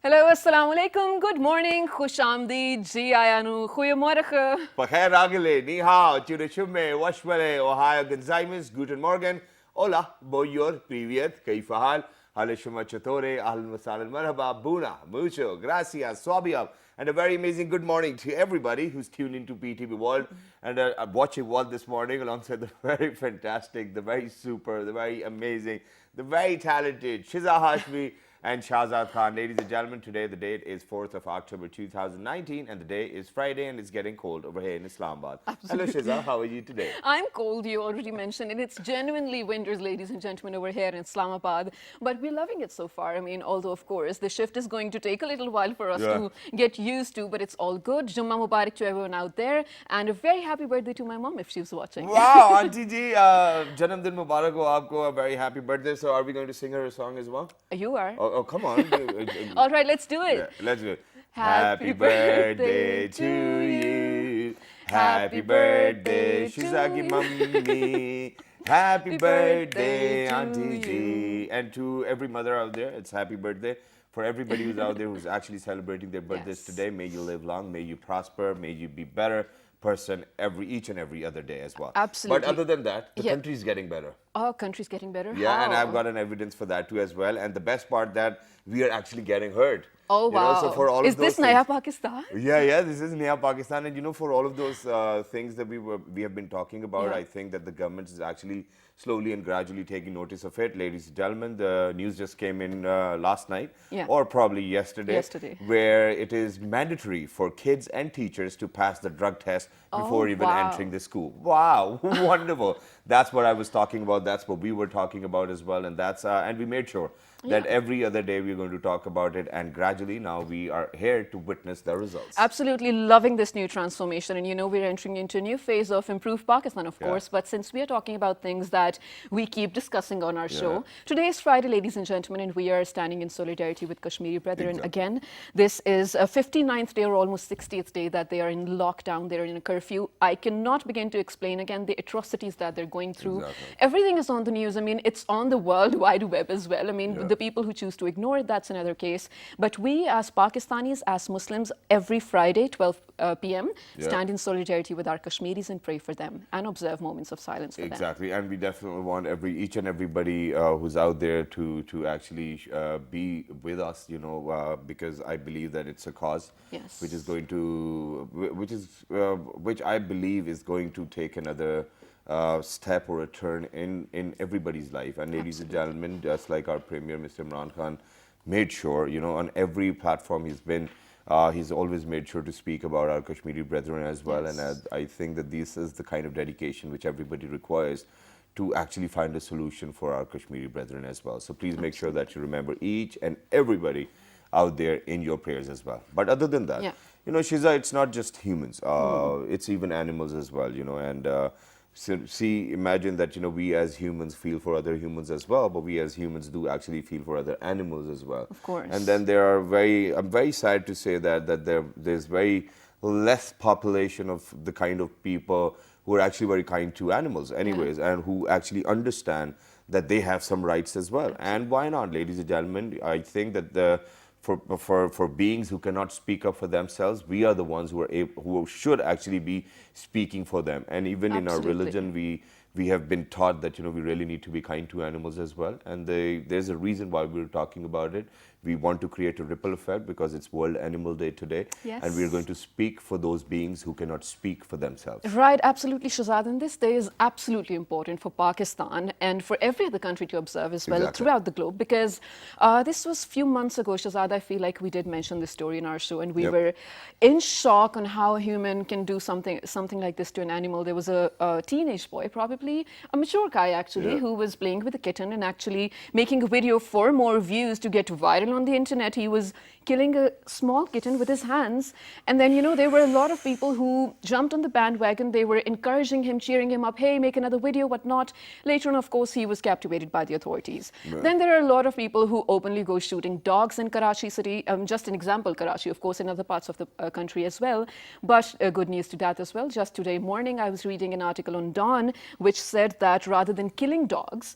Hello, assalamu alaikum, good morning, khush aamdeed, ji ayanu, goeiemorgen. Pakhair Agile, Ni Hao, Chume, Washwale, Ohio, Gonzaimes, Guten Morgen, Hola, Boyor, Privyet, Kaifahal, Halishuma Chatore, Ahlan Masal Marhaba, Buna, Mucho, Gracias, Swabiab, and a very amazing good morning to everybody who's tuned into PTV World and watching World this morning alongside the very fantastic, the very super, the very amazing, the very talented Shiza Hashmi and Shahzad Khan. Ladies and gentlemen, today the date is 4th of October 2019 and the day is Friday and it's getting cold over here in Islamabad. Absolutely. Hello Shiza, how are you today? I'm cold, you already mentioned, and it's genuinely winters, ladies and gentlemen, over here in Islamabad. But we're loving it so far. I mean, although, of course, the shift is going to take a little while for us to get used to, but it's all good. Jummah Mubarak to everyone out there, and a very happy birthday to my mom if she's watching. Wow, Auntie Ji, Janamdin Mubarak ho aapko, a very happy birthday. So are we going to sing her a song as well? You are. Oh, come on. All right, let's do it. Yeah, let's do it. Happy birthday to you. Happy birthday, Shizagi Mummy. Happy birthday, Auntie Ji. And to every mother out there, it's happy birthday. For everybody who's out there who's actually celebrating their birthdays today, may you live long, may you prosper, may you be better person each and every other day as well. Absolutely. But other than that, the country is getting better. Oh, country's getting better? Yeah, How? and I've got an evidence for that too as well. And the best part that we are actually getting heard. Oh, wow. So for all is of those this Naya Pakistan? Yeah, this is Naya Pakistan. And for all of those things that we have been talking about, I think that the government is actually slowly and gradually taking notice of it. Ladies and gentlemen, the news just came in last night, or probably yesterday, where it is mandatory for kids and teachers to pass the drug test before even entering the school. Wow, wonderful. That's what I was talking about. That's what we were talking about as well. And that's and we made sure that every other day we're going to talk about it, and gradually now we are here to witness the results. Absolutely loving this new transformation, and we're entering into a new phase of improved Pakistan, of course, but since we are talking about things that we keep discussing on our show, today is Friday, ladies and gentlemen, and we are standing in solidarity with Kashmiri brethren again. This is a 59th day or almost 60th day that they are in lockdown, they're in a curfew. I cannot begin to explain again the atrocities that they're going through. Everything is on the news. I mean, it's on the World Wide Web as well. I mean, the people who choose to ignore it, that's another case. But we as Pakistanis, as Muslims, every Friday, 12 p.m., stand in solidarity with our Kashmiris and pray for them and observe moments of silence for them. Exactly, and we definitely want each and everybody who's out there to actually be with us, because I believe that it's a cause which is going to, which I believe is going to take another step or a turn in everybody's life. And ladies and gentlemen, just like our Premier, Mr. Imran Khan, made sure, on every platform he's always made sure to speak about our Kashmiri brethren as well. And I think that this is the kind of dedication which everybody requires to actually find a solution for our Kashmiri brethren as well. So please make sure that you remember each and everybody out there in your prayers as well. But other than that, Shiza, it's not just humans, it's even animals as well, and imagine that, we as humans feel for other humans as well, but we as humans do actually feel for other animals as well. Of course. And then I'm very sad to say that there's very less population of the kind of people who are actually very kind to animals anyways, and who actually understand that they have some rights as well. And why not, ladies and gentlemen? I think that for beings who cannot speak up for themselves, we are the ones who should actually be speaking for them. And even in our religion, we have been taught that we really need to be kind to animals as well. And there's a reason why we're talking about it. We want to create a ripple effect because it's World Animal Day today, and we're going to speak for those beings who cannot speak for themselves. Right, absolutely, Shahzad. And this day is absolutely important for Pakistan and for every other country to observe as well throughout the globe, because this was a few months ago, Shahzad. I feel like we did mention this story in our show, and we were in shock on how a human can do something like this to an animal. There was a teenage boy, probably a mature guy actually, who was playing with a kitten and actually making a video for more views to get viral on the internet. He was killing a small kitten with his hands, and then there were a lot of people who jumped on the bandwagon. They were encouraging him, cheering him up, hey, make another video, whatnot. Later on, of course, he was captivated by the authorities. Then there are a lot of people who openly go shooting dogs in Karachi city. Just an example, Karachi, of course, in other parts of the country as well. But good news to that as well. Just today morning, I was reading an article on Dawn which which said that rather than killing dogs,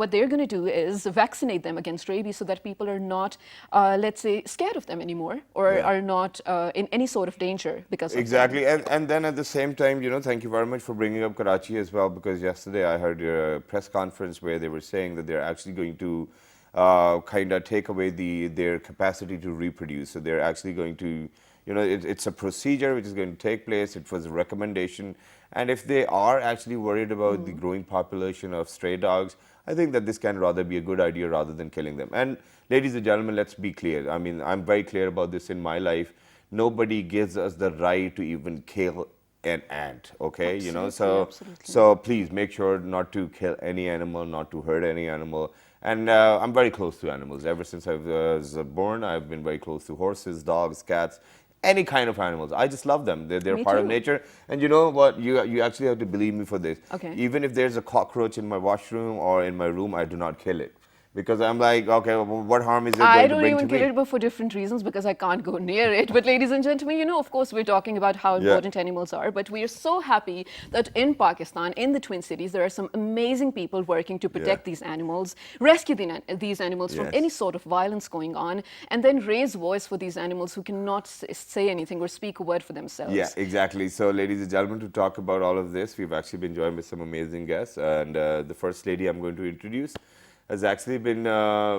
what they're going to do is vaccinate them against rabies so that people are not, let's say, scared of them anymore or are not in any sort of danger because of them. Exactly, and then at the same time, thank you very much for bringing up Karachi as well, because yesterday I heard a press conference where they were saying that they're actually going to kind of take away their capacity to reproduce. So they're actually going to, it's a procedure which is going to take place. It was a recommendation. And if they are actually worried about the growing population of stray dogs, I think that this can rather be a good idea rather than killing them. And ladies and gentlemen, let's be clear. I mean, I'm very clear about this in my life. Nobody gives us the right to even kill an ant, okay? Absolutely, So please make sure not to kill any animal, not to hurt any animal. And I'm very close to animals. Ever since I was born, I've been very close to horses, dogs, cats, any kind of animals. I just love them. They're part of nature. And you know what? You actually have to believe me for this. Okay. Even if there's a cockroach in my washroom or in my room, I do not kill it. Because I'm like, okay, well, what harm is it going to bring to me? I don't even kill it, but for different reasons, because I can't go near it. But ladies and gentlemen, of course, we're talking about how important animals are, but we are so happy that in Pakistan, in the Twin Cities, there are some amazing people working to protect these animals, rescue these animals from any sort of violence going on, and then raise voice for these animals who cannot say anything or speak a word for themselves. Yeah, exactly. So, ladies and gentlemen, to talk about all of this, we've actually been joined by some amazing guests, and the first lady I'm going to introduce has actually been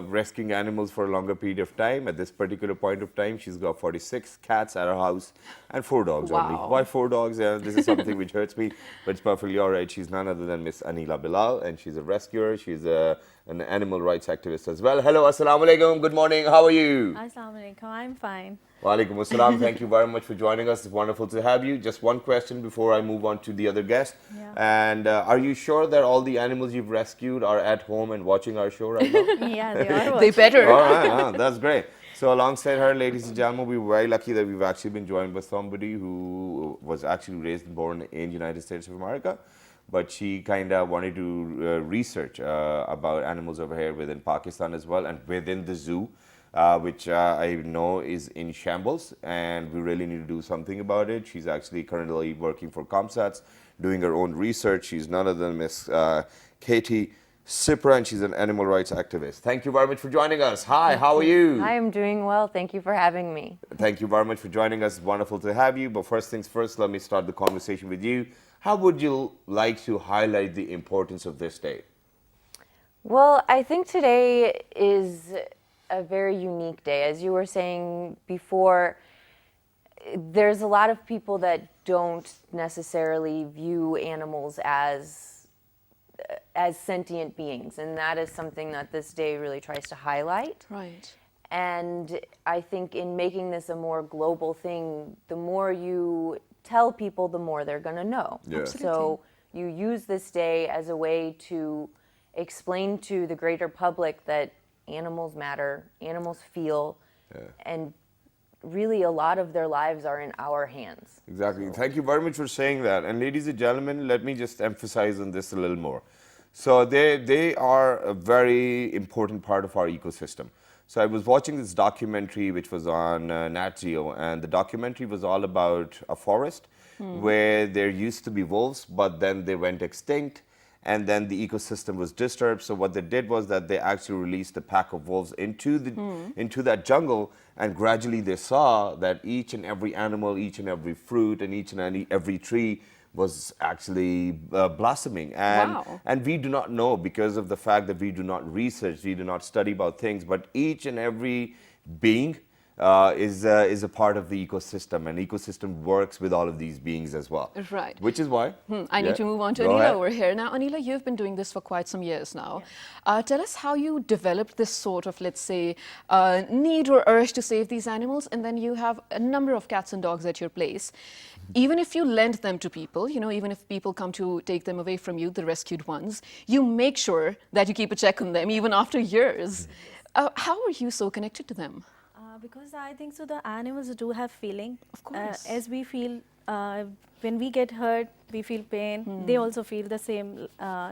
rescuing animals for a longer period of time. At this particular point of time, she's got 46 cats at her house and 4 dogs only. Why 4 dogs? This is something which hurts me, but it's perfectly all right. She's none other than Miss Anila Bilal, and she's a rescuer. She's an animal rights activist as well. Hello, assalamu alaikum. Good morning. How are you? Assalamu alaikum. I'm fine. Wa alaikum assalam. Thank you very much for joining us. It's wonderful to have you. Just one question before I move on to the other guest. Yeah. And are you sure that all the animals you've rescued are at home and watching our show right now? Yeah, they are. They better. All right, that's great. So alongside her, ladies and gentlemen, we were very lucky that we've actually been joined by somebody who was actually raised and born in the United States of America, but she kind of wanted to research about animals over here within Pakistan as well and within the zoo. Which I know is in shambles, and we really need to do something about it. She's actually currently working for ComSats, doing her own research. She's none other than Miss Katie Sipra, and she's an animal rights activist. Thank you very much for joining us. Hi, how are you? I am doing well. Thank you for having me. Thank you very much for joining us. It's wonderful to have you. But first things first, let me start the conversation with you. How would you like to highlight the importance of this day? Well, I think today is a very unique day. As you were saying before, there's a lot of people that don't necessarily view animals as sentient beings, and that is something that this day really tries to highlight. Right. And I think in making this a more global thing, the more you tell people, the more they're going to know. Yeah. So you use this day as a way to explain to the greater public that animals matter, animals feel, and really a lot of their lives are in our hands. Exactly. Thank you very much for saying that. And ladies and gentlemen, let me just emphasize on this a little more. So they are a very important part of our ecosystem. So I was watching this documentary which was on Nat Geo, and the documentary was all about a forest where there used to be wolves, but then they went extinct. And then the ecosystem was disturbed. So what they did was that they actually released a pack of wolves into that jungle, and gradually they saw that each and every animal, each and every fruit, and each and every tree was actually blossoming. And we do not know, because of the fact that we do not research, we do not study about things, but each and every being is a part of the ecosystem, and ecosystem works with all of these beings as well. Right. Which is why I need to move on to Anila over here. Now, Anila, you've been doing this for quite some years now. Tell us how you developed this sort of, let's say, need or urge to save these animals, and then you have a number of cats and dogs at your place. Even if you lend them to people, even if people come to take them away from you, the rescued ones, you make sure that you keep a check on them even after years. How are you so connected to them? Because I think so the animals do have feeling. Of course. As we feel when we get hurt, we feel pain. They also feel the same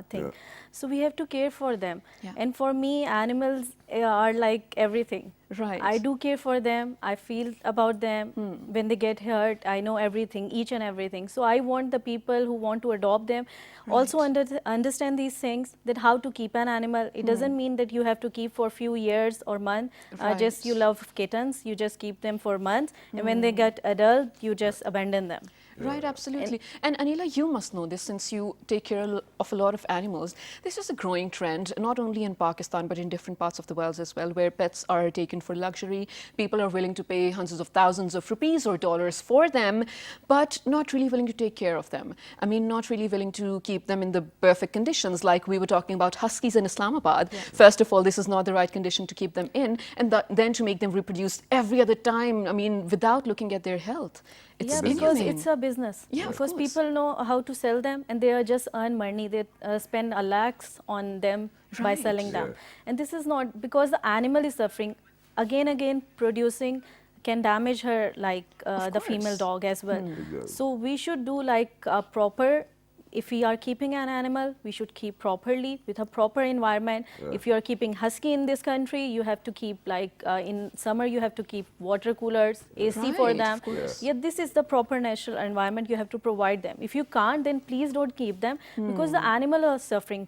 thing. Yeah. So we have to care for them. Yeah. And for me, animals are like everything. Right. I do care for them. I feel about them. When they get hurt, I know everything, each and everything. So I want the people who want to adopt them also understand these things, that how to keep an animal. It doesn't mean that you have to keep for a few years or months. Just you love kittens, you just keep them for months. And when they get adult, you just abandon them. Right, absolutely. And Anila, you must know this since you take care of a lot of animals. This is a growing trend, not only in Pakistan, but in different parts of the world as well, where pets are taken for luxury. People are willing to pay hundreds of thousands of rupees or dollars for them, but not really willing to take care of them. I mean, not really willing to keep them in the perfect conditions, like we were talking about huskies in Islamabad. Yeah. First of all, this is not the right condition to keep them in, and then to make them reproduce every other time, I mean, without looking at their health. It's because it's a business. Yeah, because people know how to sell them, and they are just earn money. They spend a lakhs on them by selling them. And this is not because the animal is suffering. Again, producing can damage her, like the female dog as well. So we should do like a proper. If we are keeping an animal, we should keep properly with a proper environment. If you are keeping husky in this country, you have to keep like in summer you have to keep water coolers, AC for them. Yeah, this is the proper natural environment you have to provide them. If you can't, then please don't keep them because the animal are suffering.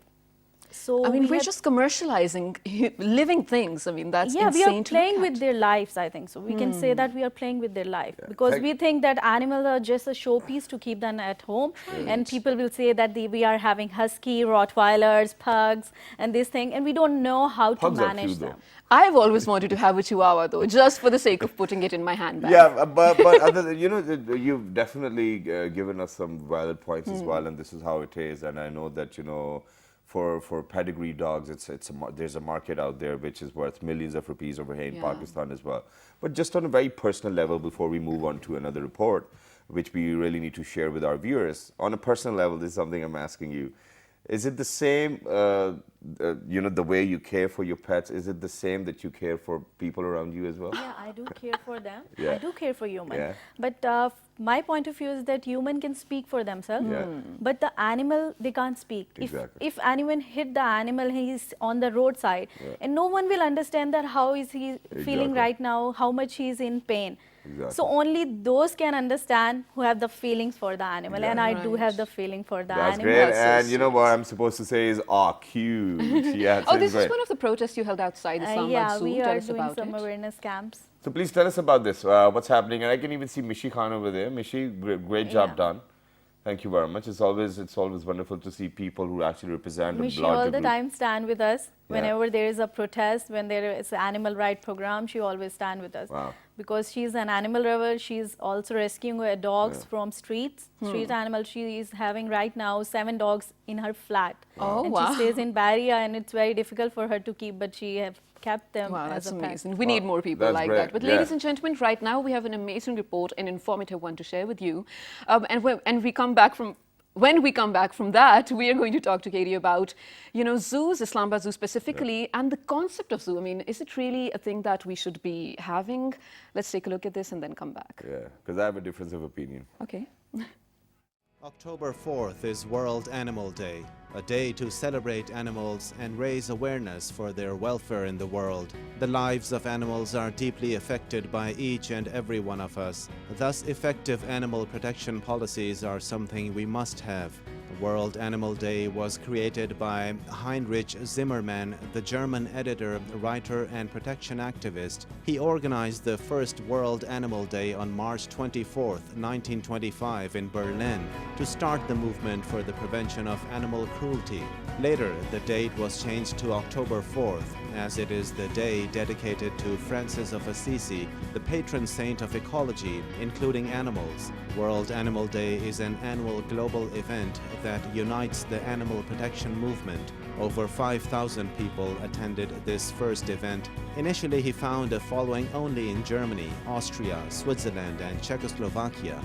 So I mean, we're just commercializing living things. I mean, that's insane. We are playing with their lives, I think. So we can say that we are playing with their life because we think that animals are just a showpiece to keep them at home. And people will say that we are having husky, Rottweilers, pugs, and this thing, and we don't know how to manage them. I've always wanted to have a Chihuahua, though, just for the sake of putting it in my handbag. Yeah, but other than, you know, you've definitely given us some valid points as well, and this is how it is. And I know that, you know, for pedigree dogs, there's a market out there which is worth millions of rupees over here in Pakistan as well. But just on a very personal level, before we move on to another report, which we really need to share with our viewers, on a personal level, this is something I'm asking you. Is it the same, you know, the way you care for your pets, is it the same that you care for people around you as well? Yeah, I do care for them. I do care for humans. But my point of view is that human can speak for themselves, but the animal, they can't speak. If anyone hit the animal, he's on the roadside, and no one will understand that how is he feeling right now, how much he is in pain. So only those can understand who have the feelings for the animal, and I do have the feeling for the animal. That's great, and you know what I'm supposed to say is, cute. Yeah, oh, this is one of the protests you held outside Islamabad Zoo. We are doing some awareness camps. So please tell us about this, what's happening, and I can even see Mishi Khan over there. Mishi, great job done. Thank you very much. It's always wonderful to see people who actually represent a Mishi larger all the group. time stand with us. Whenever there is a protest, when there is an animal right program, she always stand with us. Wow. Because she's an animal lover, she's also rescuing dogs from streets. Street animals. She is having right now 7 dogs in her flat. Oh, and she stays in Baria, and it's very difficult for her to keep, but she have kept them as a pet. Amazing. We need more people like that. But ladies and gentlemen, right now we have an amazing report, an informative one to share with you. And we come back from when we come back from that, we are going to talk to Katie about, you know, zoos, Islamabad Zoo specifically, and the concept of zoo. I mean, is it really a thing that we should be having? Let's take a look at this and then come back. Yeah, because I have a difference of opinion. Okay. October 4th is World Animal Day, a day to celebrate animals and raise awareness for their welfare in the world. The lives of animals are deeply affected by each and every one of us. Thus, effective animal protection policies are something we must have. World Animal Day was created by Heinrich Zimmermann, the German editor, writer, and protection activist. He organized the first World Animal Day on March 24, 1925 in Berlin to start the movement for the prevention of animal cruelty. Later, the date was changed to October 4th, as it is the day dedicated to Francis of Assisi, the patron saint of ecology, including animals. World Animal Day is an annual global event that unites the animal protection movement. Over 5,000 people attended this first event. Initially, he found a following only in Germany, Austria, Switzerland, and Czechoslovakia.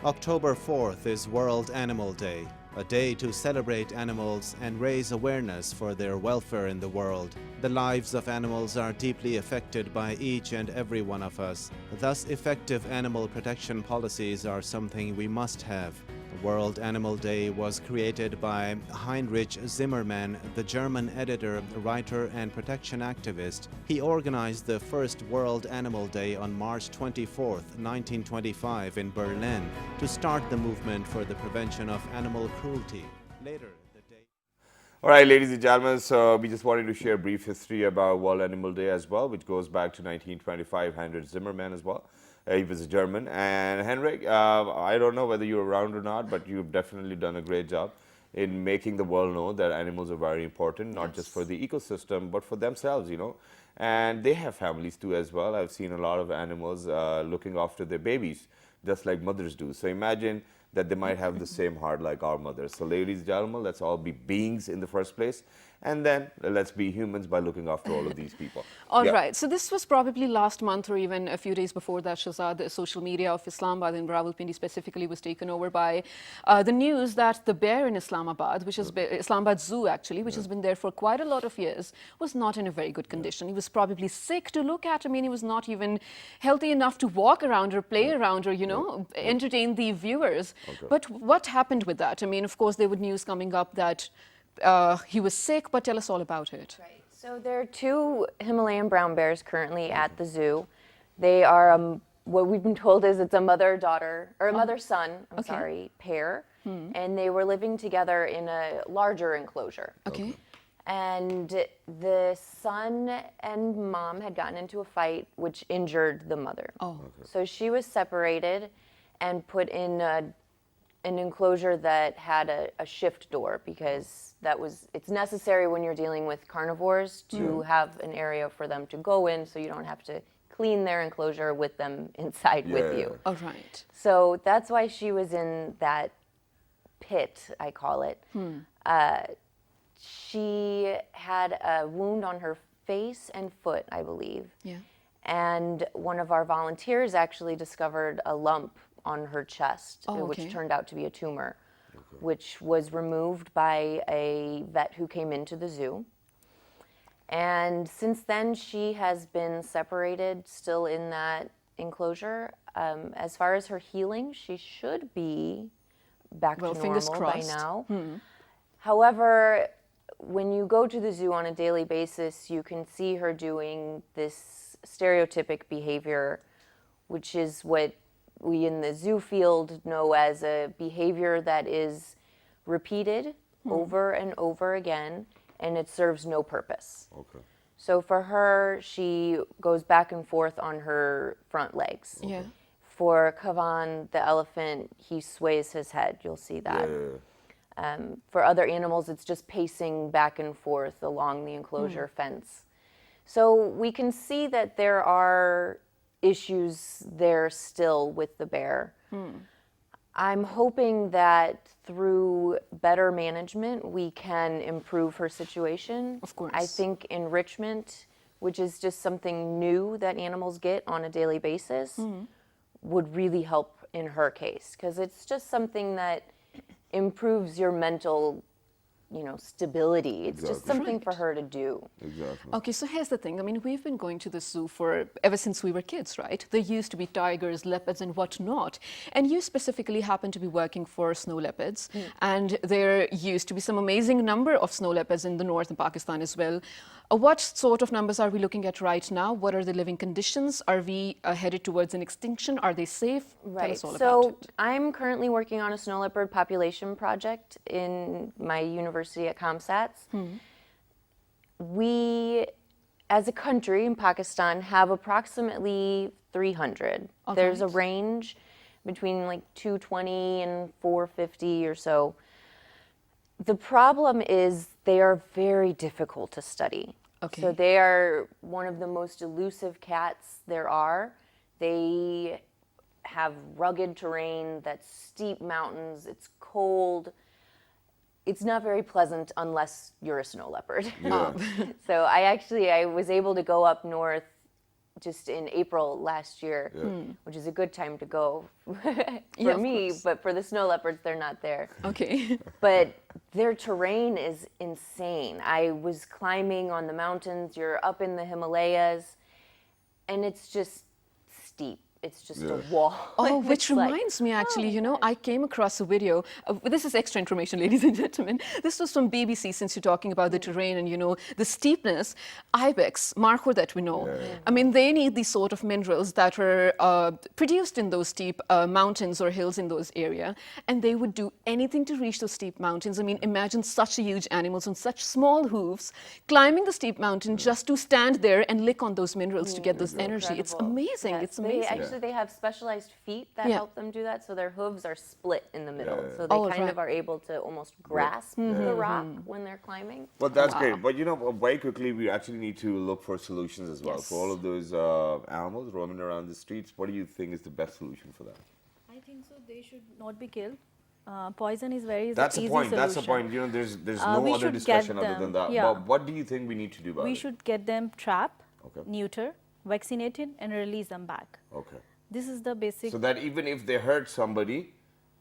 October 4th is World Animal Day, a day to celebrate animals and raise awareness for their welfare in the world. The lives of animals are deeply affected by each and every one of us. Thus, effective animal protection policies are something we must have. World Animal Day was created by Heinrich Zimmermann, the German editor, writer, and protection activist. He organized the first World Animal Day on March 24, 1925 in Berlin to start the movement for the prevention of animal cruelty. Later, the day... All right, ladies and gentlemen, so we just wanted to share a brief history about World Animal Day as well, which goes back to 1925, Heinrich Zimmermann as well. He was a German. And Henrik, I don't know whether you're around or not, but you've definitely done a great job in making the world know that animals are very important, not just for the ecosystem, but for themselves, you know. And they have families too as well. I've seen a lot of animals looking after their babies, just like mothers do. So imagine that they might have the same heart like our mothers. So ladies and gentlemen, let's all be beings in the first place. And then let's be humans by looking after all of these people. All right. So this was probably last month or even a few days before that, Shahzad, the social media of Islamabad and Rawalpindi specifically was taken over by the news that the bear in Islamabad, which is Islamabad Zoo actually, which has been there for quite a lot of years, was not in a very good condition. He was probably sick to look at. I mean, he was not even healthy enough to walk around or play around or, you know, entertain the viewers. But what happened with that? I mean, of course, there were news coming up that he was sick, but tell us all about it. Right. So there are two Himalayan brown bears currently at the zoo. They are what we've been told is it's a mother-daughter, or a mother-son, I'm sorry, pair. And they were living together in a larger enclosure. Okay. And the son and mom had gotten into a fight which injured the mother. So she was separated and put in an enclosure that had a shift door, because it's necessary when you're dealing with carnivores to have an area for them to go in so you don't have to clean their enclosure with them inside with you. All right. So that's why she was in that pit, I call it. She had a wound on her face and foot, I believe. Yeah. And one of our volunteers actually discovered a lump on her chest, which turned out to be a tumor, which was removed by a vet who came into the zoo. And since then, she has been separated, still in that enclosure. As far as her healing, she should be back to normal by now. However, when you go to the zoo on a daily basis, you can see her doing this stereotypic behavior, which is what we in the zoo field know as a behavior that is repeated over and over again, and it serves no purpose. So for her, she goes back and forth on her front legs. For Kavan, the elephant, he sways his head. You'll see that. For other animals, it's just pacing back and forth along the enclosure fence. So we can see that there are issues there still with the bear. I'm hoping that through better management, we can improve her situation. Of course. I think enrichment, which is just something new that animals get on a daily basis, would really help in her case, because it's just something that improves your mental, you know, stability. It's just something for her to do. Okay, so here's the thing. I mean, we've been going to the zoo for ever since we were kids, right? There used to be tigers, leopards, and whatnot. And you specifically happen to be working for snow leopards. And there used to be some amazing number of snow leopards in the north in Pakistan as well. What sort of numbers are we looking at right now? What are the living conditions? Are we headed towards an extinction? Are they safe? Tell us all about it. I'm currently working on a snow leopard population project in my university at ComSats. We, as a country in Pakistan, have approximately 300. There's a range between like 220 and 450 or so. The problem is they are very difficult to study. So they are one of the most elusive cats there are. They have rugged terrain, that's steep mountains, it's cold. It's not very pleasant unless you're a snow leopard. So I was able to go up north just in April last year, which is a good time to go for me, but for the snow leopards, they're not there. But their terrain is insane. I was climbing on the mountains, you're up in the Himalayas, and it's just steep. it's just a wall. Oh, which reminds me, actually, you know, I came across a video. This is extra information, ladies and gentlemen. This was from BBC, since you're talking about the terrain and, you know, the steepness. Ibex, markhor that we know, I mean, they need these sort of minerals that are produced in those steep mountains or hills in those areas, and they would do anything to reach those steep mountains. I mean, imagine such a huge animals on such small hooves climbing the steep mountain just to stand there and lick on those minerals to get those energy. It's amazing. Yes, it's amazing. Actually, they have specialized feet that help them do that, so their hooves are split in the middle, so they kind of are able to almost grasp the rock when they're climbing. Well, that's great. But you know, very quickly, we actually need to look for solutions as well for all of those animals roaming around the streets. What do you think is the best solution for that? I think so. They should not be killed. Poison is very That's easy the point. solution. That's the point. You know, there's no other discussion other than that. Yeah. But what do you think we need to do about it? We should get them trapped, neuter, vaccinated, and release them back. Okay. This is the basic. So that even if they hurt somebody,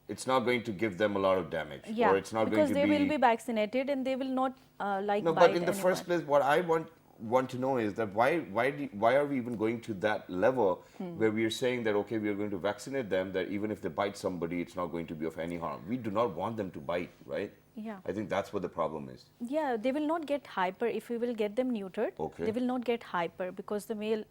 it's not going to give them a lot of damage. Yeah, or it's not because going to they will be vaccinated and they will not like No, bite but in the anyone. first place, what I want to know is that why are we even going to that level where we are saying that, okay, we are going to vaccinate them, that even if they bite somebody, it's not going to be of any harm. We do not want them to bite, right? Yeah. I think that's what the problem is. Yeah, they will not get hyper if we will get them neutered. Okay. They will not get hyper because the male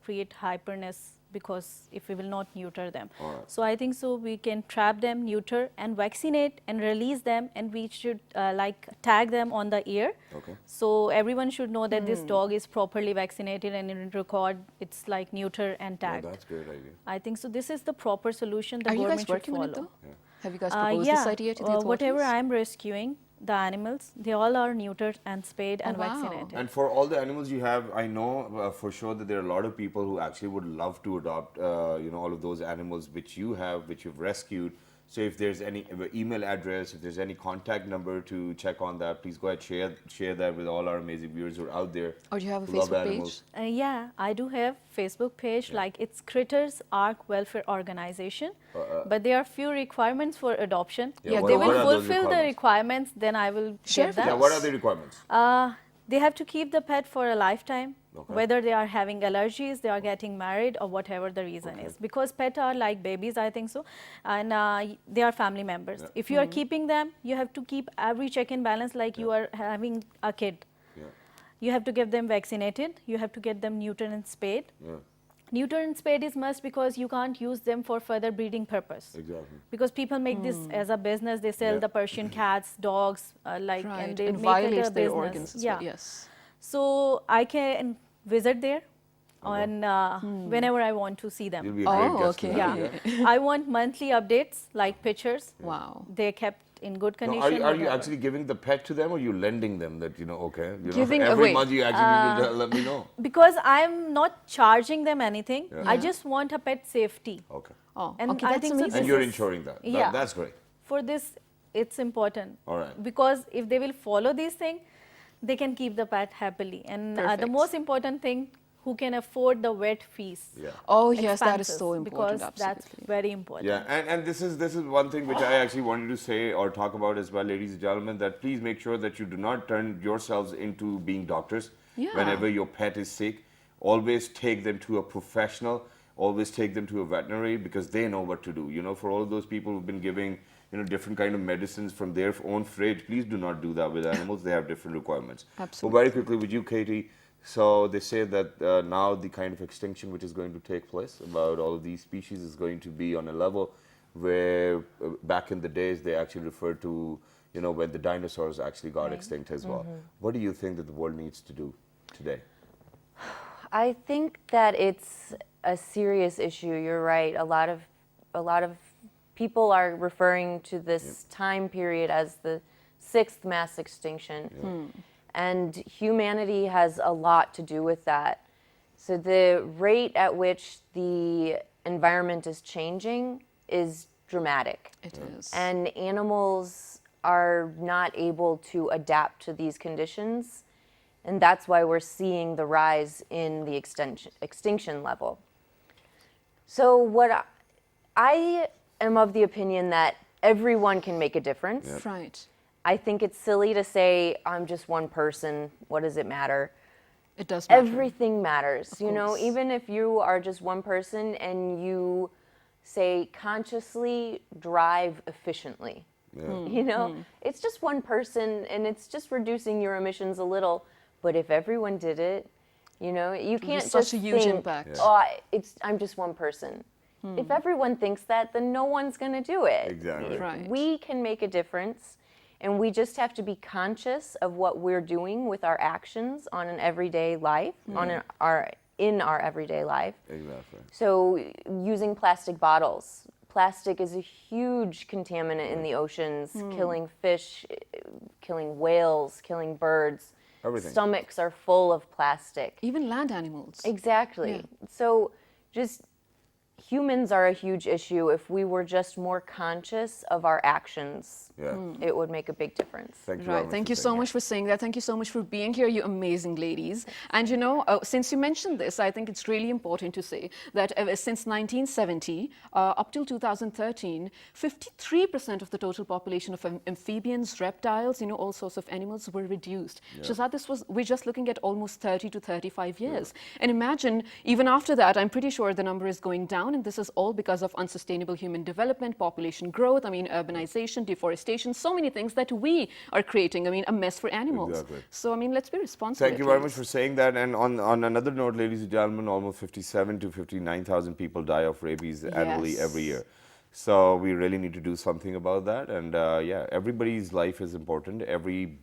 create hyperness because if we will not neuter them. So I think so we can trap them, neuter, and vaccinate and release them, and we should like tag them on the ear. Okay. So everyone should know that this dog is properly vaccinated and in record it's like neuter and tagged. Oh, that's a great idea. I think so this is the proper solution the Are you government guys should working follow. on it though? Have you guys proposed this idea to the authorities? Whatever I'm rescuing, the animals, they all are neutered and spayed and vaccinated. And for all the animals you have, I know for sure that there are a lot of people who actually would love to adopt, you know, all of those animals which you have, which you've rescued. So if there's any email address, if there's any contact number to check on that, please go ahead, share that with all our amazing viewers who are out there. Or do you have a who love Facebook animals. page? Yeah, I do have Facebook page, like it's Critters Ark Welfare Organization, but there are few requirements for adoption. Yeah, If they what will are those fulfill the requirements, then I will get that. Yeah, what are the requirements? They have to keep the pet for a lifetime, whether they are having allergies, they are getting married, or whatever the reason is. Because pets are like babies, I think so, and they are family members. If you are keeping them, you have to keep every check and balance like you are having a kid. You have to get them vaccinated, you have to get them neutered and spayed. Neuter and spayed is must because you can't use them for further breeding purpose. Exactly. Because people make this as a business, they sell the Persian cats, dogs, like, and they make violate it a their business. organs as well. Yes. So I can visit there on whenever I want to see them. You'll be a great guest for that, Yeah. I want monthly updates, like pictures. Wow. They're kept in good Now, condition. are you whatever. actually giving the pet to them, or you lending them that, you know, okay, you Giving know, every away. month you actually need to let me know. Because I'm not charging them anything. I just want a pet safety. Okay. Oh, And okay, I that's think so amazing. this And you're is- ensuring that. Yeah. That's great. For this, it's important. All right. Because if they will follow these things, they can keep the pet happily. And the Perfect. most important thing, who can afford the vet fees. Yeah. Oh, yes, that is expenses, so important. Because that's Absolutely. very important. Yeah, and this is one thing which I actually wanted to say or talk about as well, ladies and gentlemen, that please make sure that you do not turn yourselves into being doctors whenever your pet is sick. Always take them to a professional. Always take them to a veterinary because they know what to do. You know, for all of those people who've been giving, you know, different kind of medicines from their own fridge, please do not do that with animals. They have different requirements. Absolutely. But very quickly with you, Katie. So they say that now the kind of extinction which is going to take place about all of these species is going to be on a level where back in the days they actually referred to, you know, when the dinosaurs actually got extinct as well. What do you think that the world needs to do today? I think that it's a serious issue. You're right. A lot of people are referring to this time period as the 6th mass extinction. And humanity has a lot to do with that. So the rate at which the environment is changing is dramatic. It is. And animals are not able to adapt to these conditions. And that's why we're seeing the rise in the extinction level. So what I am of the opinion that everyone can make a difference. Right. I think it's silly to say, I'm just one person, what does it matter? It does matter. Everything matters. You know, even if you are just one person and you say consciously drive efficiently. You know, it's just one person and it's just reducing your emissions a little. But if everyone did it, you know, you can't just such a huge think, impact. oh, I'm just one person. If everyone thinks that, then no one's going to do it. Exactly. Right. We can make a difference, and we just have to be conscious of what we're doing with our actions on an everyday life, in our everyday life. Exactly. So using plastic bottles. Plastic is a huge contaminant in the oceans, killing fish, killing whales, killing birds. Everything. Stomachs are full of plastic. Even land animals. Exactly. So just humans are a huge issue. If we were just more conscious of our actions, it would make a big difference. Thank you. Right. Thank you so much for saying that. Thank you so much for being here, you amazing ladies. And you know, since you mentioned this, I think it's really important to say that since 1970 up till 2013, 53% of the total population of amphibians, reptiles, you know, all sorts of animals were reduced. Shahzad, we're just looking at almost 30 to 35 years. And imagine, even after that, I'm pretty sure the number is going down, and this is all because of unsustainable human development, population growth, I mean, urbanization, deforestation, so many things that we are creating, I mean, a mess for animals. Exactly. So, I mean, let's be responsible. Thank you very much for saying that. And on another note, ladies and gentlemen, almost 57 to 59,000 people die of rabies annually every year. So we really need to do something about that. And yeah, everybody's life is important. Every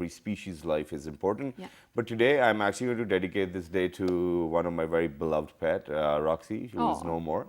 species' life is important. But today, I'm actually going to dedicate this day to one of my very beloved pet, Roxy, who is no more.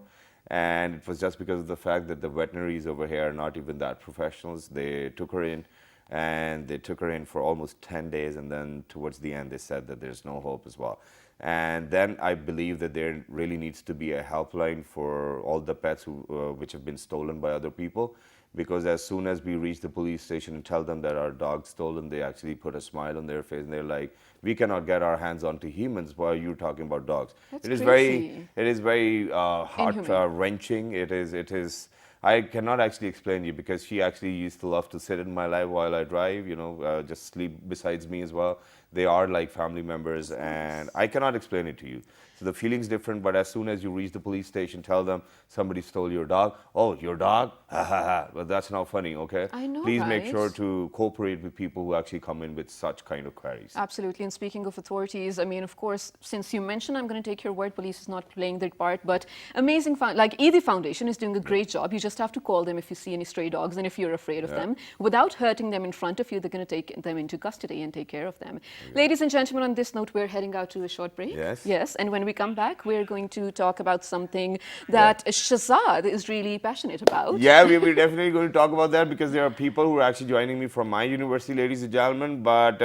And it was just because of the fact that the veterinaries over here are not even that professionals. They took her in, and they took her in for almost 10 days. And then towards the end, they said that there's no hope as well. And then I believe that there really needs to be a helpline for all the pets which have been stolen by other people. Because as soon as we reach the police station and tell them that our dog's stolen, they actually put a smile on their face and they're like, we cannot get our hands onto humans. Why are you talking about dogs? That's crazy. It is very heart-wrenching. It is. I cannot actually explain to you, because she actually used to love to sit in my lap while I drive, you know, just sleep besides me as well. They are like family members, and I cannot explain it to you. So the feeling's different, but as soon as you reach the police station, tell them somebody stole your dog. Oh, your dog? Ha ha ha. But that's not funny, okay? I know, Please make right? sure to cooperate with people who actually come in with such kind of queries. Absolutely. And speaking of authorities, I mean, of course, since you mentioned, I'm going to take your word, police is not playing their part, but amazing, like ED Foundation is doing a great job. You just have to call them if you see any stray dogs and if you're afraid of them. Without hurting them in front of you, they're going to take them into custody and take care of them. Ladies and gentlemen, on this note, we're heading out to a short break. Yes. And when we come back, we're going to talk about something that Shahzad is really passionate about. Yeah, we're definitely going to talk about that, because there are people who are actually joining me from my university, ladies and gentlemen, but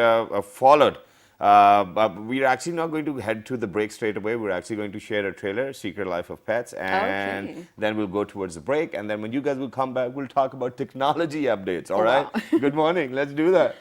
followed. But we're actually not going to head to the break straight away. We're actually going to share a trailer, Secret Life of Pets, and then we'll go towards the break. And then when you guys will come back, we'll talk about technology updates, all right? Wow. Good morning. Let's do that.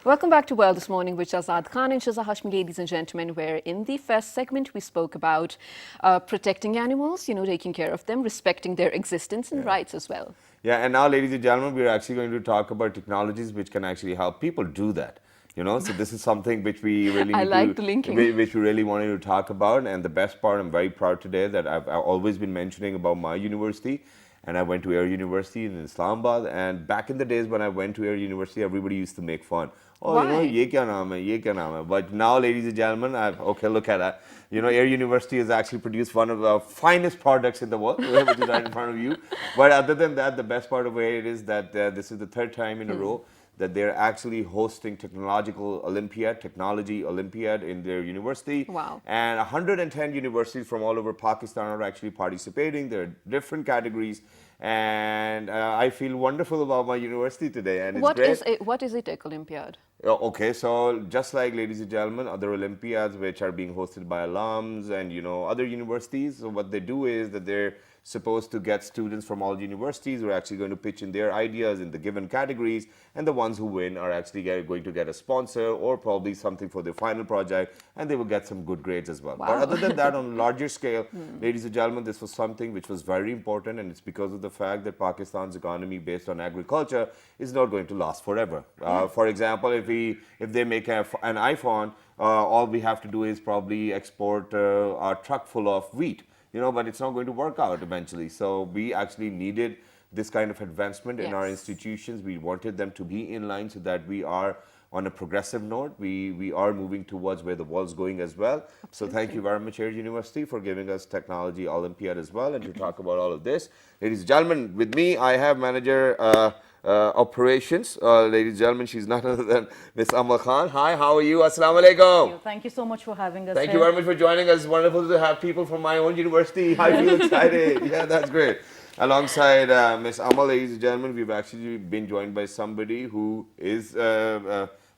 Welcome back to World This Morning with Shahzad Khan and Shazza Hashmi, ladies and gentlemen, where in the first segment we spoke about protecting animals, taking care of them, respecting their existence and rights as well. Yeah, and now, ladies and gentlemen, we're actually going to talk about technologies which can actually help people do that. So this is something which we really I need like to, the linking. which we really wanted to talk about. And the best part, I'm very proud today that I've always been mentioning about my university. And I went to Air University in Islamabad. And back in the days when I went to Air University, everybody used to make fun. Oh, Why? ye kya naam hai, ye kya naam hai. But now, ladies and gentlemen, okay, look at that. Air University has actually produced one of the finest products in the world, which is right in front of you. But other than that, the best part of it is that this is the third time in a row that they're actually hosting technology Olympiad in their university. Wow. And 110 universities from all over Pakistan are actually participating. There are different categories. And I feel wonderful about my university today. And it's great. What is a Tech Olympiad? Okay, so just like, ladies and gentlemen, other Olympiads which are being hosted by alums and other universities, so what they do is that they're supposed to get students from all universities who are actually going to pitch in their ideas in the given categories, and the ones who win are actually going to get a sponsor or probably something for their final project, and they will get some good grades as well. Wow. But other than that, on a larger scale, ladies and gentlemen, this was something which was very important, and it's because of the fact that Pakistan's economy based on agriculture is not going to last forever. For example, if they make an iPhone, all we have to do is probably export our truck full of wheat. But it's not going to work out eventually. So we actually needed this kind of advancement in our institutions. We wanted them to be in line so that we are on a progressive note. We are moving towards where the world's going as well. Absolutely. So thank you very much, Air University, for giving us Technology Olympiad as well, and to talk about all of this. Ladies and gentlemen, with me, I have Manager Operations. Ladies and gentlemen, she's none other than Miss Amal Khan. Hi, how are you? Assalamu alaikum. Thank you so much for having us. Thank you very much for joining us. It's wonderful to have people from my own university. I feel excited. Yeah, that's great. Alongside Miss Amal, ladies and gentlemen, we've actually been joined by somebody who is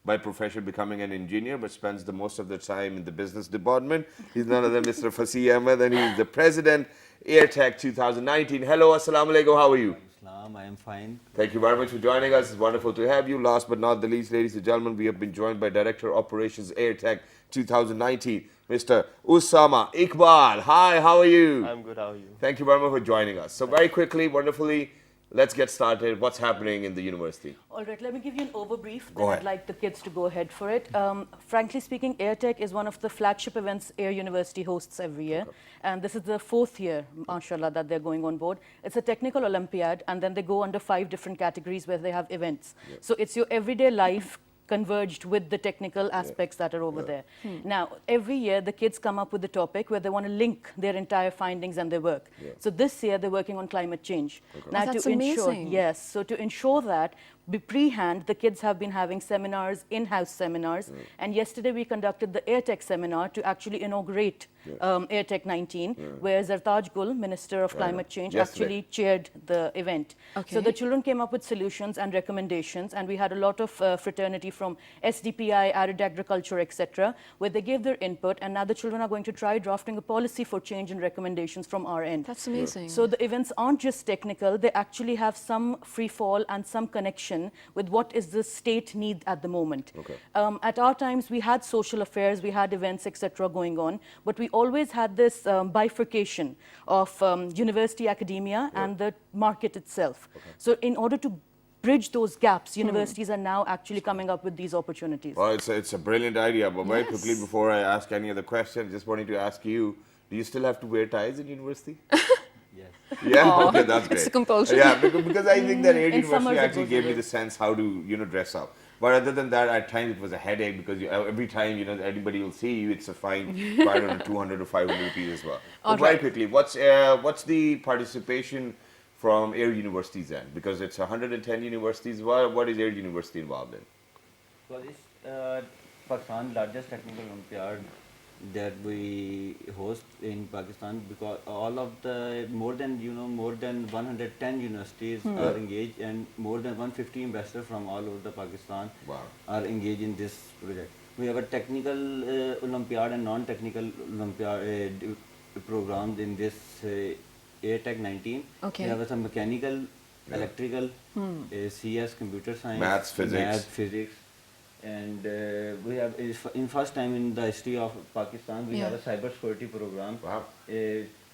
by profession becoming an engineer, but spends the most of the time in the business department. He's none other than Mr. Fasih Ahmed, and he's the president, Airtec 2019. Hello, assalamu alaikum, how are you? I am fine. Thank you very much for joining us. It's wonderful to have you. Last but not the least, ladies and gentlemen, we have been joined by Director Operations Airtec 2019, Mr. Usama Iqbal. Hi, how are you? I'm good, how are you? Thank you very much for joining us. So very quickly, wonderfully, let's get started. What's happening in the university? All right, let me give you an overbrief. Go ahead. I'd like the kids to go ahead for it. Frankly speaking, Airtec is one of the flagship events Air University hosts every year. Okay. And this is the 4th year, mashallah, that they're going on board. It's a technical Olympiad, and then they go under 5 different categories where they have events. Yeah. So it's your everyday life converged with the technical aspects that are over there. Now, every year the kids come up with a topic where they want to link their entire findings and their work. So this year they're working on climate change. Okay. Now, that's amazing. So to ensure that, pre-hand, the kids have been having seminars, in-house seminars, and yesterday we conducted the Airtec seminar to actually inaugurate Airtec 19, where Zartaj Gul, Minister of Climate Change, actually chaired the event. Okay. So the children came up with solutions and recommendations, and we had a lot of fraternity from SDPI, Arid Agriculture, etc., where they gave their input, and now the children are going to try drafting a policy for change and recommendations from our end. That's amazing. So the events aren't just technical, they actually have some free fall and some connection with what is the state need at the moment. Okay. At our times, we had social affairs, we had events, etc. going on, but we always had this bifurcation of university academia and the market itself. Okay. So in order to bridge those gaps, universities are now actually coming up with these opportunities. Well, it's a brilliant idea, but very quickly, before I ask any other question, just wanted to ask you, do you still have to wear ties in university? Yeah, okay, that's great. It's a compulsion. Yeah, because I think that Air University actually gave me the sense how to, dress up. But other than that, at times it was a headache because every time, anybody will see you, it's a fine, 200 or 500 rupees as well. But very quickly, what's the participation from Air University's end? Because it's 110 universities. What is Air University involved in? Well, it's Pakistan's largest technical Olympiad that we host in Pakistan, because all of the more than 110 universities are engaged, and more than 150 investors from all over the Pakistan are engaged in this project. We have a technical Olympiad and non-technical Olympiad programs in this Airtec 19. Okay. We have some mechanical, electrical, CS, computer science, maths, physics. and we have in first time in the history of Pakistan we have a cyber security program. Wow.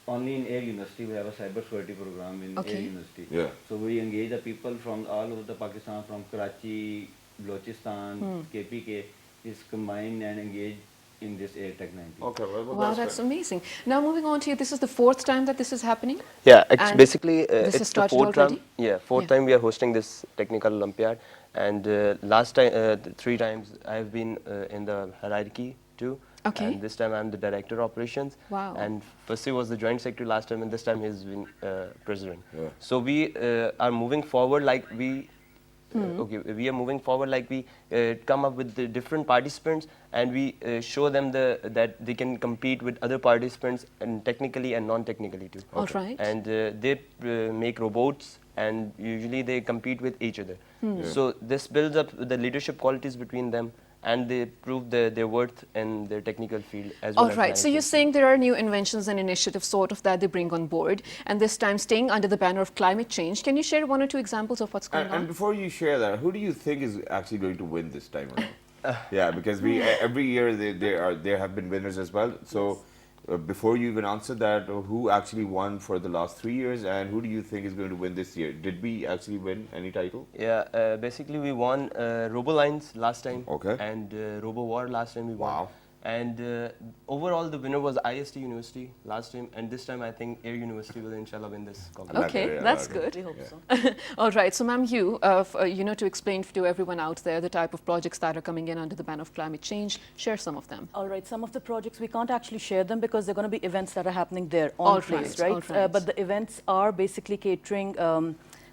Only in Air University we have a cyber security program in Air University. Yeah. So we engage the people from all over the Pakistan, from Karachi, Balochistan, KPK, is combined and engaged in this Airtec 19. Okay, well, Wow, that's amazing. Now moving on to you, this is the fourth time that this is happening? Yeah, it's And basically this has it's the started fourth already? time. Yeah, fourth time we are hosting this technical Olympiad, and last time, 3 times I have been in the hierarchy too. Okay. And this time I'm the director of operations. Wow. And firstly was the joint secretary last time, and this time he's been president. Yeah. So we are moving forward like we. Okay, we are moving forward like we come up with the different participants, and we show them that they can compete with other participants and technically and non-technically too. All right. And they make robots, and usually they compete with each other. So this builds up the leadership qualities between them, and they prove their worth in their technical field as well. All right, so you're saying there are new inventions and initiatives sort of that they bring on board, and this time staying under the banner of climate change. Can you share 1 or 2 examples of what's going on? And before you share that, who do you think is actually going to win this time around? Yeah, because we every year there have been winners as well. So before you even answer that, who actually won for the last 3 years, and who do you think is going to win this year? Did we actually win any title? Yeah, basically we won RoboLines last time. Okay. And RoboWar last time we won. Wow. And overall the winner was IST University last time, and this time I think Air University will inshallah win this competition. Okay, that's good. We hope so. All right, so ma'am, you know, to explain to everyone out there the type of projects that are coming in under the banner of climate change, share some of them. All right, some of the projects we can't actually share them because they're going to be events that are happening there on place, right? All right. But the events are basically catering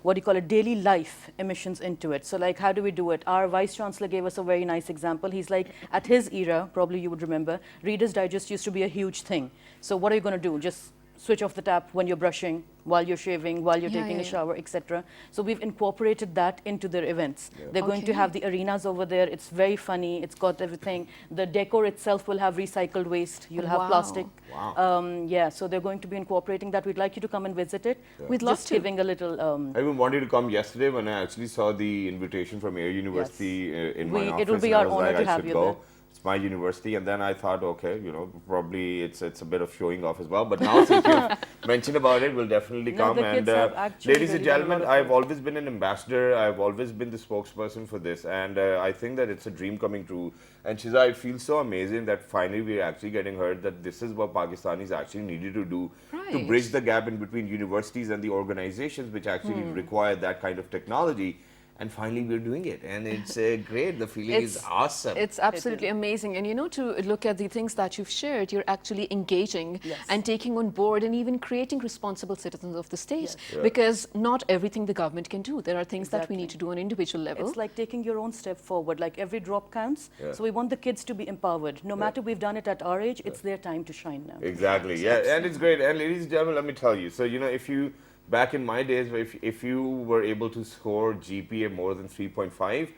what do you call it, daily life emissions into it. So like, how do we do it? Our Vice Chancellor gave us a very nice example. He's like, at his era, probably you would remember, Reader's Digest used to be a huge thing. So what are you going to do? Just switch off the tap when you're brushing, while you're shaving, while you're taking a shower, etc. So we've incorporated that into their events. They're going to have the arenas over there. It's very funny. It's got everything. The decor itself will have recycled waste. You'll have plastic. Wow. Yeah, so they're going to be incorporating that. We'd like you to come and visit it. We'd love Just to. giving a little... I even wanted to come yesterday when I actually saw the invitation from Air University in my office. It will be and I our was honor like, to I have should you go. there. It's my university, and then I thought, okay, you know, probably it's a bit of showing off as well. But now since you've mentioned about it, we'll definitely No, come. the kids have actually ladies and really done a lot gentlemen, of I've work. always been an ambassador. I've always been the spokesperson for this, and I think that it's a dream coming true. And Shiza, it feels so amazing that finally we're actually getting heard that this is what Pakistanis actually needed to do to bridge the gap in between universities and the organizations which actually require that kind of technology. And finally, we're doing it, and it's great. The feeling is awesome. It's absolutely amazing. And you know, to look at the things that you've shared, you're actually engaging and taking on board and even creating responsible citizens of the state. Because not everything the government can do. There are things that we need to do on individual level. It's like taking your own step forward. Like every drop counts. So we want the kids to be empowered. No matter we've done it at our age, it's their time to shine now. Exactly. Yeah, and it's great. And ladies and gentlemen, let me tell you. So you know, if you back in my days, if you were able to score GPA more than 3.5, you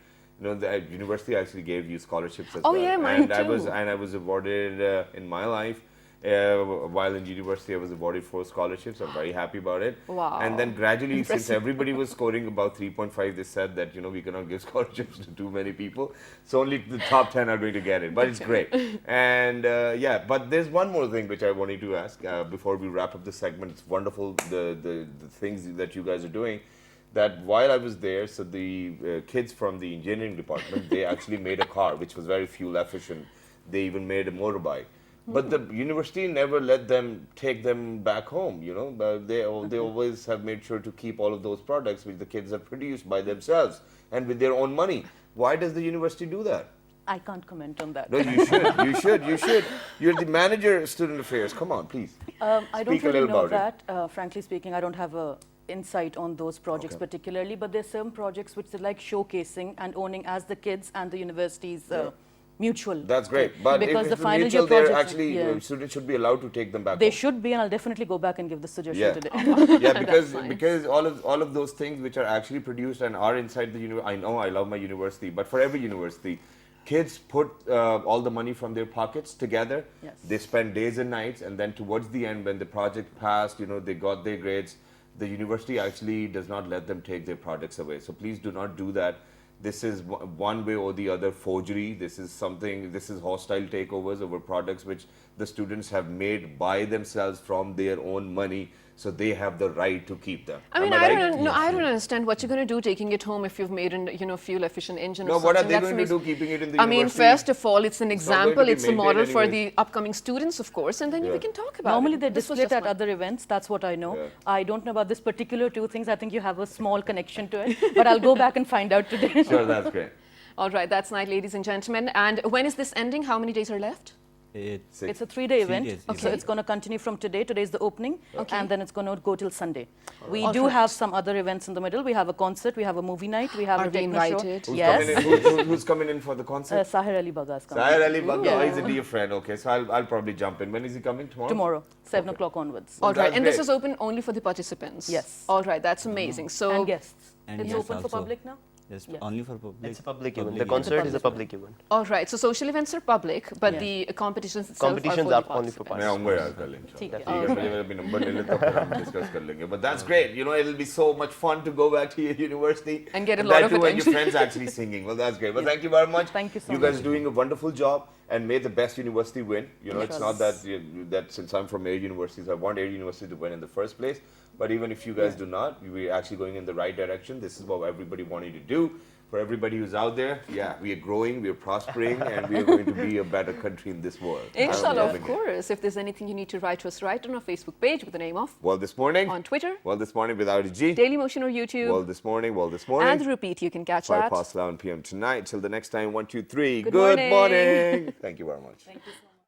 know, the university actually gave you scholarships as well. Yeah, mine and too. I was awarded in my life. While in university, I was awarded 4 scholarships. I'm very happy about it. Wow. And then gradually, since everybody was scoring about 3.5, they said that, you know, we cannot give scholarships to too many people. So only the top 10 are going to get it. But it's great. And yeah, but there's one more thing which I wanted to ask before we wrap up the segment. It's wonderful, the things that you guys are doing. That while I was there, so the kids from the engineering department, they actually made a car which was very fuel efficient. They even made a motorbike. But the university never let them take them back home, you know. But they always have made sure to keep all of those products which the kids have produced by themselves and with their own money. Why does the university do that? I can't comment on that. No, you should. You should. You should. You're the manager of student affairs. Come on, please. I don't Speak a really little know about that. Frankly speaking, I don't have a insight on those projects particularly, but there's some projects which they like showcasing and owning as the kids and the university's mutual. That's great. But because if the it's final mutual, year they're projects, actually students should be allowed to take them back they home. should be, and I'll definitely go back and give the suggestion Yeah. today. Yeah, because all of those things which are actually produced and are inside the university. I know I love my university, but for every university, kids put all the money from their pockets together. Yes. They spend days and nights, and then towards the end, when the project passed, you know, they got their grades. The university actually does not let them take their products away. So please do not do that. this is one way or the other forgery. This is hostile takeovers over products which the students have made by themselves from their own money, so they have the right to keep them. I mean, I don't understand what you're going to do taking it home if you've made a fuel efficient engine or No, something. what are they going to do keeping it in the I mean, university? first of all, it's an example, it's a model for anyways. the upcoming students, of course, and then we can talk about Normally it. they This was display it just at my- other events, that's what I know. I don't know about this particular two things. I think you have a small connection to it, but I'll go back and find out today. Sure, that's great. All right, that's night, ladies and gentlemen. And when is this ending? How many days are left? It's It's a 3-day event, days, so it's going to continue from today. Today is the opening, Okay. and then it's going to go till Sunday. We All do right. have some other events in the middle. We have a concert, we have a movie night, we have Are a we techno invited? show. Who's Yes. coming in? Who's coming in for the concert? Sahir Ali Baga is coming. Sahir Ali Bagga, he's a dear friend. Okay, so I'll probably jump in. When is he coming? Tomorrow? Tomorrow, 7 o'clock onwards. All right, that's and this great. is open only for the participants? Yes. All right, that's amazing. So, And guests. And It's guests open for also. public now? Yes, Yeah. only for public. It's a public event. The event. concert is a public event. all right, so social events are public, but Yeah. the competitions itself Competitions are are for the only for participants. मैं आऊँगा यार कल इंशाल्लाह। ठीक है। ठीक है, मुझे अभी नंबर ले लेता हूँ, फिर हम discuss कर लेंगे. But that's great. You know, it'll be so much fun to go back to your university And get a and lot that of too when your attention. friends actually singing. Well, that's great. Well, thank you very much. Thank you so You guys are doing a wonderful job, and may the best university win. You know, it's not that that since I'm from Air Universities, I want Air University to win in the first place. But even if you guys do not, we're actually going in the right direction. This is what everybody wanted to do. For everybody who's out there, yeah, we are growing, we are prospering, and we are going to be a better country in this world. Inshallah, I'm of loving it. course. If there's anything you need to write to us, write on our Facebook page with the name of, Well, this morning. on Twitter, Well, this morning without a G. Daily Motion or YouTube, Well, this morning. Well, this morning. and the repeat, you can catch 5 that. past 11 p.m. tonight. Till the next time, 1, 2, 3. Good Good morning. morning. Thank you very much. Thank you so much.